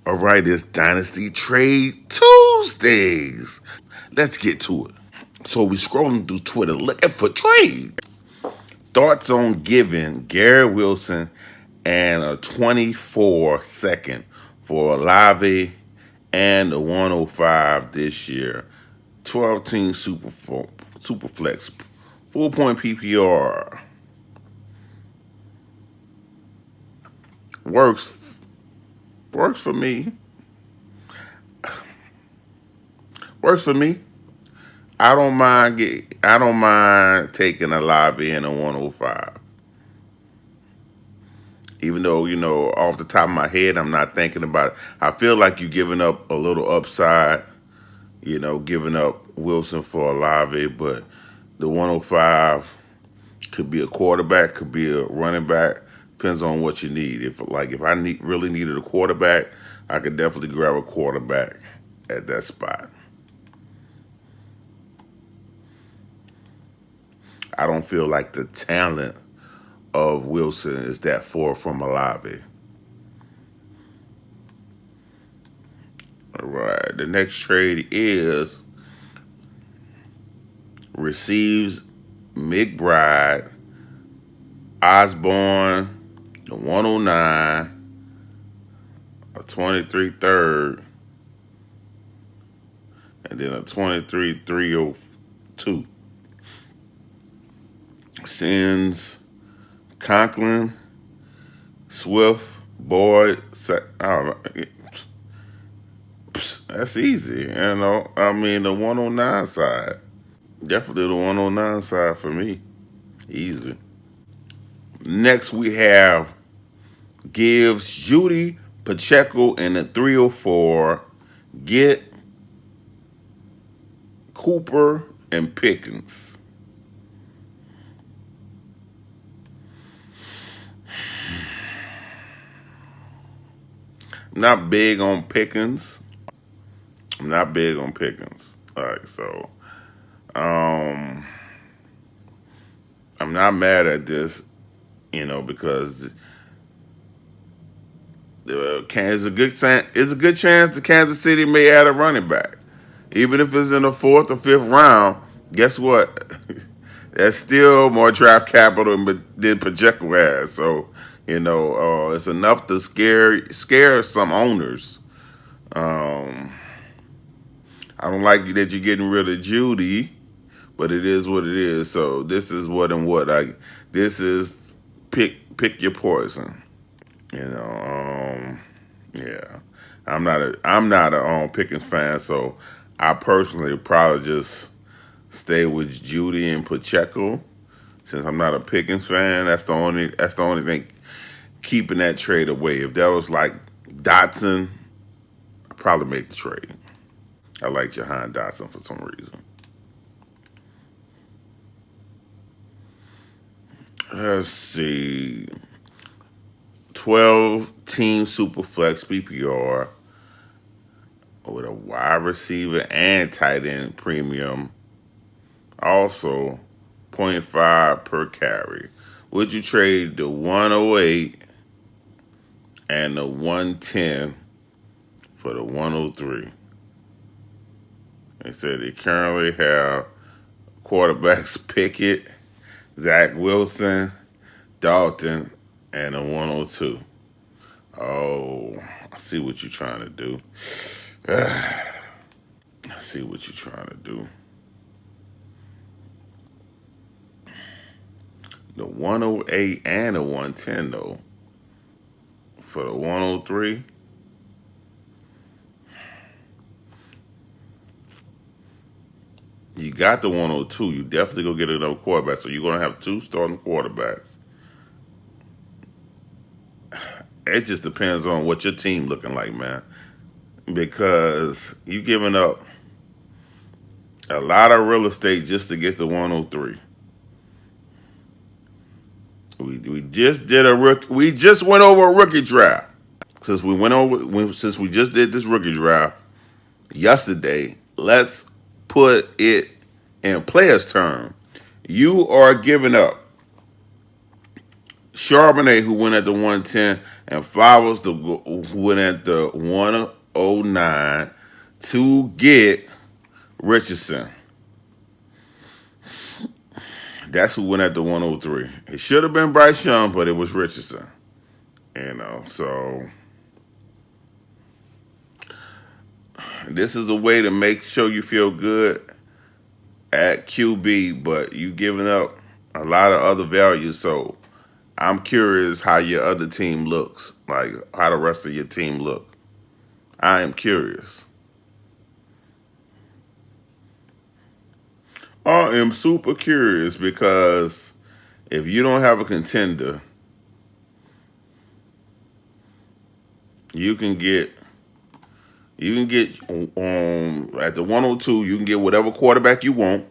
All right, it's Dynasty Trade Tuesdays. Let's get to it. So we scrolling through Twitter looking for trade. Thoughts on giving Gary Wilson and a 24 second for Olave and the 105 this year. 12-team super flex, full point PPR. Works for me. Works for me. I don't mind taking a Olave and a 105. Even though, off the top of my head, I'm not thinking about it. I feel like you're giving up a little upside, giving up Wilson for Olave, but the 105 could be a quarterback, could be a running back, depends on what you need. If I really needed a quarterback, I could definitely grab a quarterback at that spot. I don't feel like the talent of Wilson is that far from Olave. All right, the next trade is receives McBride, Osborne, the 109, a 23 third, and then a 23 302. Sends Conklin, Swift, Boyd. That's easy, I mean, the 109 side. Definitely the 109 side for me. Easy. Next, we have gives Judy Pacheco and the 304. Get Cooper and Pickens. I'm not big on Pickens. I'm not big on Pickens. All right, so I'm not mad at this, because it's a good chance the Kansas City may add a running back, even if it's in the fourth or fifth round. Guess what? That's still more draft capital than Pacheco has. So it's enough to scare some owners. I don't like that you're getting rid of Judy, but it is what it is. So this is what and what this is pick your poison. Yeah. I'm not a Pickens fan, so I personally probably just stay with Judy and Pacheco. Since I'm not a Pickens fan, that's the only thing keeping that trade away. If that was like Dotson, I'd probably make the trade. I like Jahan Dotson for some reason. Let's see. 12-team Superflex PPR with a wide receiver and tight end premium. Also, zero point 0.5 per carry. Would you trade the 108 and the 110 for the 103? They said they currently have quarterbacks Pickett, Zach Wilson, Dalton, and a 102. Oh, I see what you're trying to do. I see what you're trying to do. The 108 and the 110, though, for the 103. You got the 102. You definitely go get another quarterback. So you're going to have two starting quarterbacks. It just depends on what your team looking like, man. Because you giving up a lot of real estate just to get the 103. We just did we just went over a rookie draft. Since we just did this rookie draft yesterday, let's put it in players' term. You are giving up Charbonnet, who went at the 110, and Flowers, who went at the 109 to get Richardson. That's who went at the 103. It should have been Bryce Young, but it was Richardson. So this is a way to make sure you feel good at QB, but you giving up a lot of other values. So I'm curious how your other team looks, like how the rest of your team look. I am curious. I am super curious because if you don't have a contender, you can get at the 102, you can get whatever quarterback you want.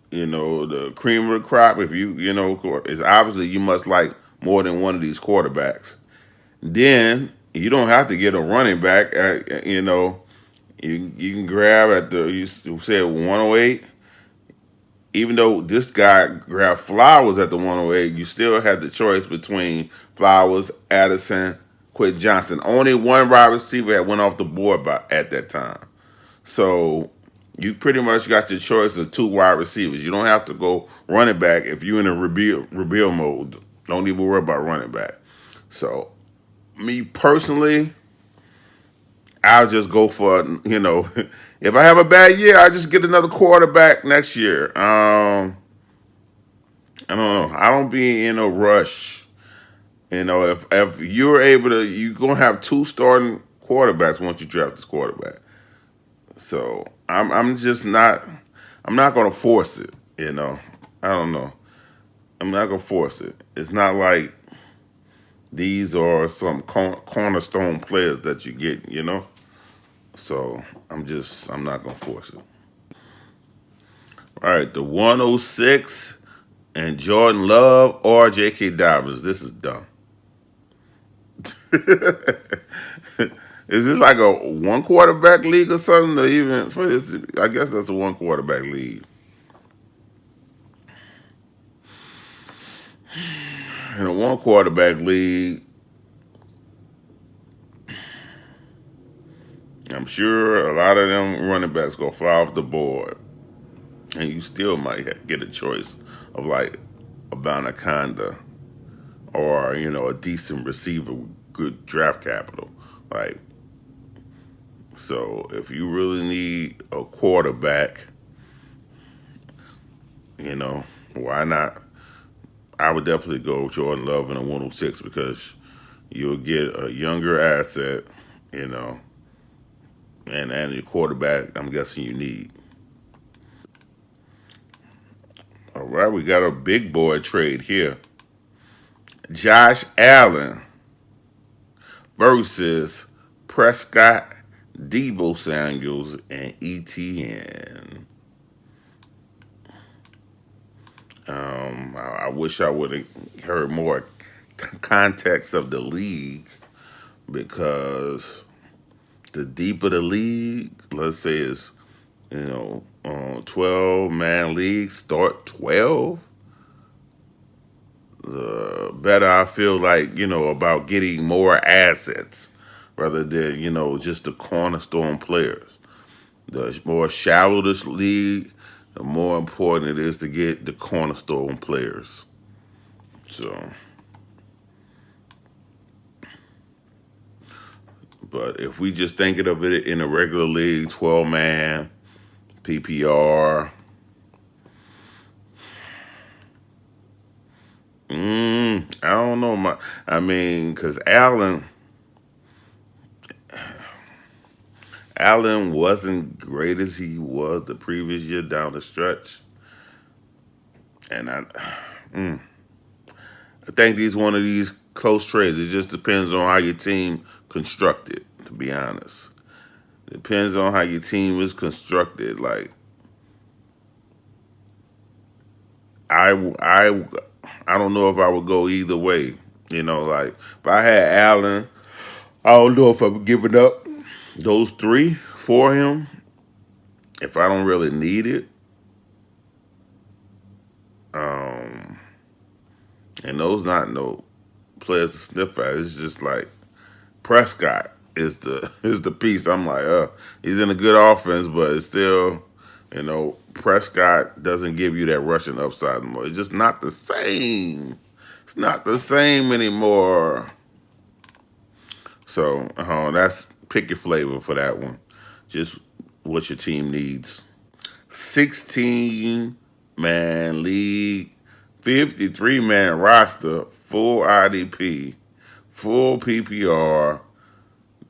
The cream of the crop. If is obviously you must like more than one of these quarterbacks. Then you don't have to get a running back. You can grab at the you said 108. Even though this guy grabbed Flowers at the 108, you still had the choice between Flowers, Addison, Quit Johnson. Only one wide receiver had went off the board at that time. So you pretty much got your choice of two wide receivers. You don't have to go running back if you're in a rebuild mode. Don't even worry about running back. So me personally, I'll just go for if I have a bad year, I just get another quarterback next year. I don't know. I don't be in a rush. If you're able to, you're gonna have two starting quarterbacks once you draft this quarterback. So I'm just not. I'm not gonna force it. I don't know. I'm not gonna force it. It's not like these are some cornerstone players that you get. So I'm not gonna force it. All right, the 106 and Jordan Love or J.K. Dobbins. This is dumb. Is this like a one quarterback league or something? Or even for this, I guess that's a one quarterback league. In a one quarterback league, I'm sure a lot of them running backs go fly off the board, and you still might get a choice of like a Bonaconda or a decent receiver with good draft capital. Like, so if you really need a quarterback, why not? I would definitely go Jordan Love in a 106 because you'll get a younger asset, you know, and your quarterback, I'm guessing you need. All right, we got a big boy trade here. Josh Allen versus Prescott, Debo Samuels, and ETN. I wish I would have heard more context of the league because the deeper the league, let's say is 12-man league, start 12, the better I feel like, about getting more assets rather than, just the cornerstone players. The more shallow this league, the more important it is to get the cornerstone players. So, but if we just thinking of it in a regular league, 12-man, PPR, I don't know. Because Allen wasn't great as he was the previous year down the stretch, and I think these one of these close trades. It just depends on how your team constructed. To be honest, depends on how your team is constructed. Like I I I don't know if I would go either way. Like if I had Allen, I don't know if I'm giving up those three for him if I don't really need it. Um, And those not no players to sniff at. It's just like Prescott is the is the piece. I'm like, he's in a good offense, but it's still, Prescott doesn't give you that rushing upside anymore. It's just not the same. It's not the same anymore. So that's pick your flavor for that one. Just what your team needs. 16-man league, 53-man roster, full IDP, full PPR,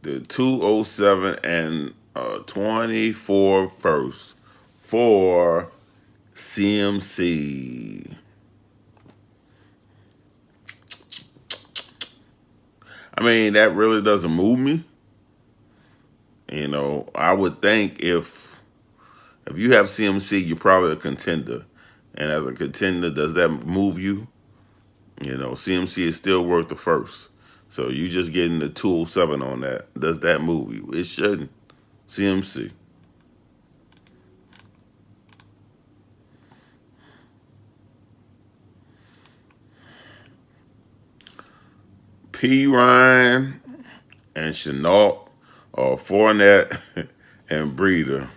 the 207 and 24 first for CMC. I mean, that really doesn't move me. I would think if you have CMC, you're probably a contender. And as a contender, does that move you? CMC is still worth the first. So you just getting the 207 on that. Does that move you? It shouldn't. CMC. P. Ryan and Chenault or Fournette and Breeder.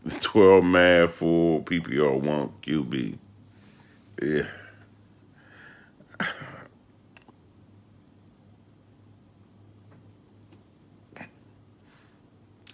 12-man full PPR 1 QB. Yeah.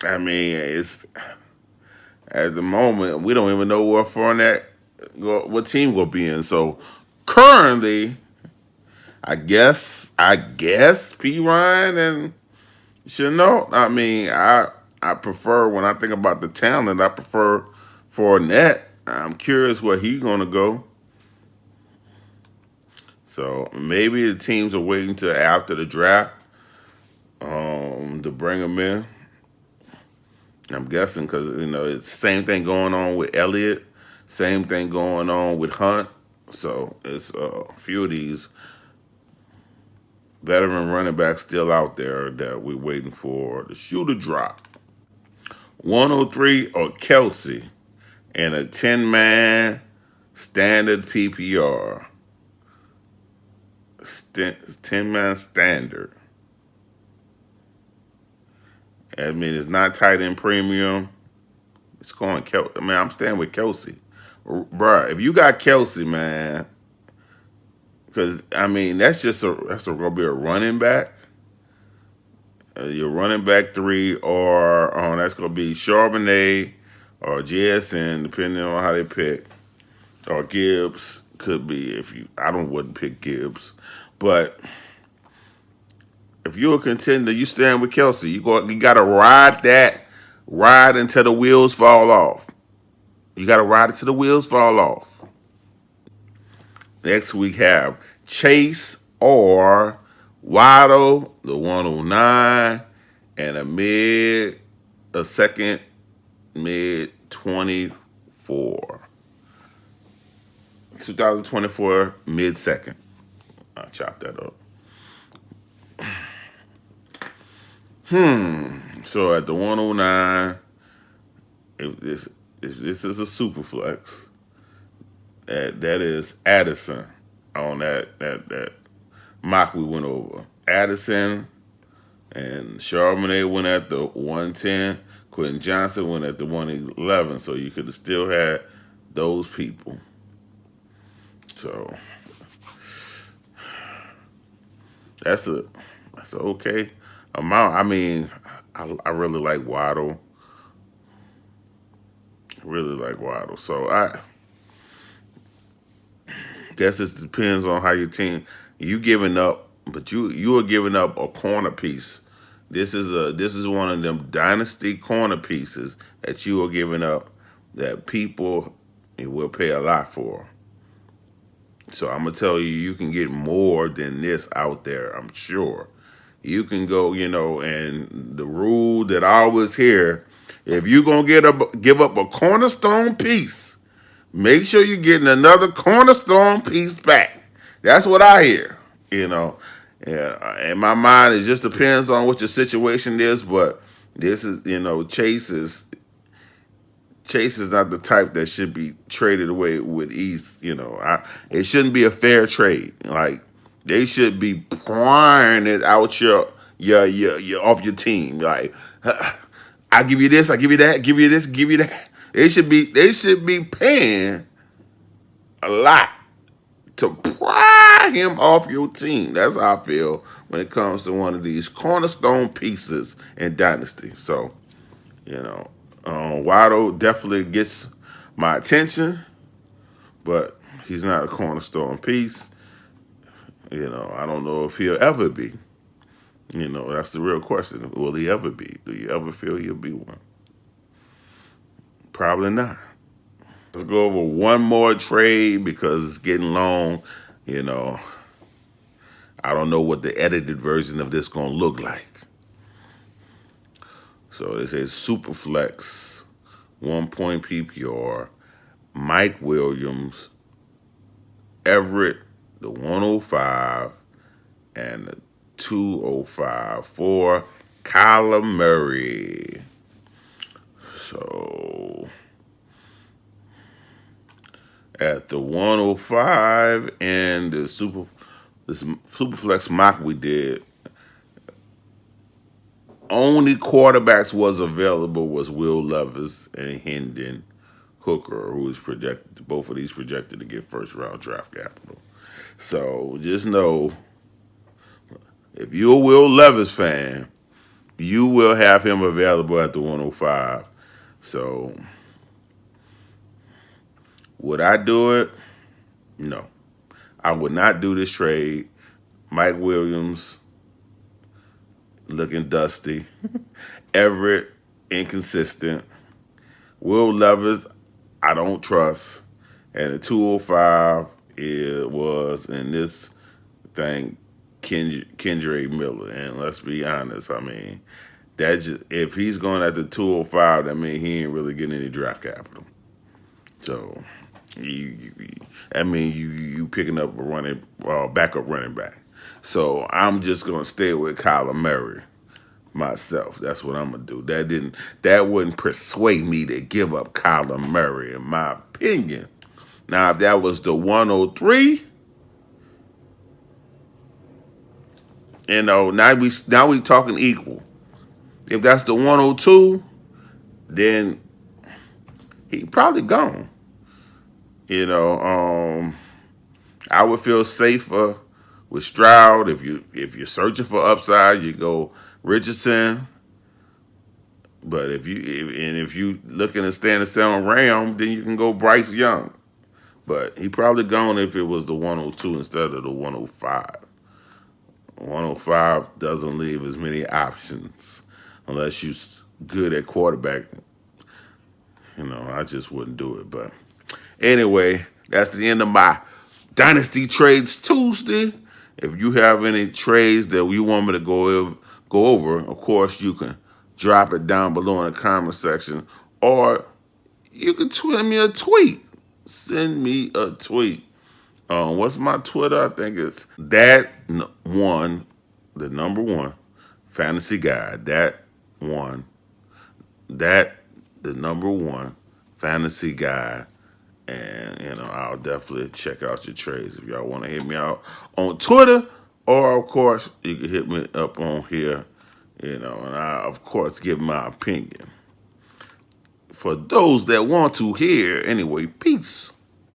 I mean, it's at the moment we don't even know what Fournette, what team will be in. So currently, I guess P Ryan and Chenault. I mean, I prefer when I think about the talent. I prefer Fournette. I'm curious where he's gonna go. So maybe the teams are waiting till after the draft to bring him in. I'm guessing because it's the same thing going on with Elliott, same thing going on with Hunt. So it's a few of these veteran running backs still out there that we're waiting for the shoe to drop. 103 or Kelsey and a 10-man standard PPR. 10-man standard. I mean, it's not tight end premium. It's going Kelsey. I mean, I'm staying with Kelsey. Bruh, if you got Kelsey, man, because, I mean, that's going to be a running back. Your running back 3, or that's going to be Charbonnet or JSN, depending on how they pick. Or Gibbs could be I wouldn't pick Gibbs. But if you're a contender, you stand with Kelsey. You got to ride until the wheels fall off. You got to ride until the wheels fall off. Next we have Chase or Waddle, the 109, and a second mid 24. 2024 mid second. I'll chop that up. So at the 109, if this is a super flex, that is Addison on that mock we went over. Addison and Charbonnet went at the 110. Quentin Johnson went at the 111. So you could have still had those people. So that's a okay amount. I mean, I really like Waddle. Really like Waddle. So I guess it depends on how your team you giving up, but you are giving up a corner piece. This is one of them dynasty corner pieces that you are giving up that people will pay a lot for. So I'm gonna tell you, you can get more than this out there. I'm sure you can go. And the rule that I always hear: if you're gonna give up a cornerstone piece, make sure you're getting another cornerstone piece back. That's what I hear. Yeah. In my mind, it just depends on what your situation is. But this is, Chase is Chase is not the type that should be traded away with ease. It shouldn't be a fair trade. Like they should be prying it out your off your team. Like I give you this, I give you that, give you this, give you that. They should be paying a lot to pry him off your team. That's how I feel when it comes to one of these cornerstone pieces in Dynasty. So, Waddle definitely gets my attention, but he's not a cornerstone piece. I don't know if he'll ever be. That's the real question. Will he ever be? Do you ever feel he'll be one? Probably not. Let's go over one more trade because it's getting long. You know, I don't know what the edited version of this gonna look like. So it says Superflex, 1 point PPR, Mike Williams, Everett, the 105, and the 205 for Kyler Murray. So at the 105 and the Superflex mock we did, only quarterbacks was available was Will Levis and Hendon Hooker, who is projected, both of these projected to get first round draft capital. So just know, if you're a Will Levis fan, you will have him available at the 105. So would I do it? No. I would not do this trade. Mike Williams looking dusty. Everett inconsistent. Will Levis, I don't trust. And the 205 it was in this thing Kendre Miller. And let's be honest, I mean, if he's going at the 205, that means he ain't really getting any draft capital. So you picking up a backup running back. So I'm just gonna stay with Kyler Murray myself. That's what I'm gonna do. That wouldn't persuade me to give up Kyler Murray, in my opinion. Now, if that was the 103, now we talking equal. If that's the 102, then he probably gone. I would feel safer with Stroud. If you're searching for upside, you go Richardson. But if you looking to stay in the same realm, then you can go Bryce Young. But he probably gone if it was the 102 instead of the 105. 105 doesn't leave as many options unless you're good at quarterback. I just wouldn't do it. But anyway, that's the end of my Dynasty Trades Tuesday. If you have any trades that you want me to go over, of course, you can drop it down below in the comment section, or you can send me a tweet. Send me a tweet. What's my Twitter? I think it's that1, the number 1, fantasy guy. The number 1, fantasy guy. And I'll definitely check out your trades if y'all want to hit me out on Twitter, or of course you can hit me up on here, and I of course give my opinion. For those that want to hear, anyway, peace.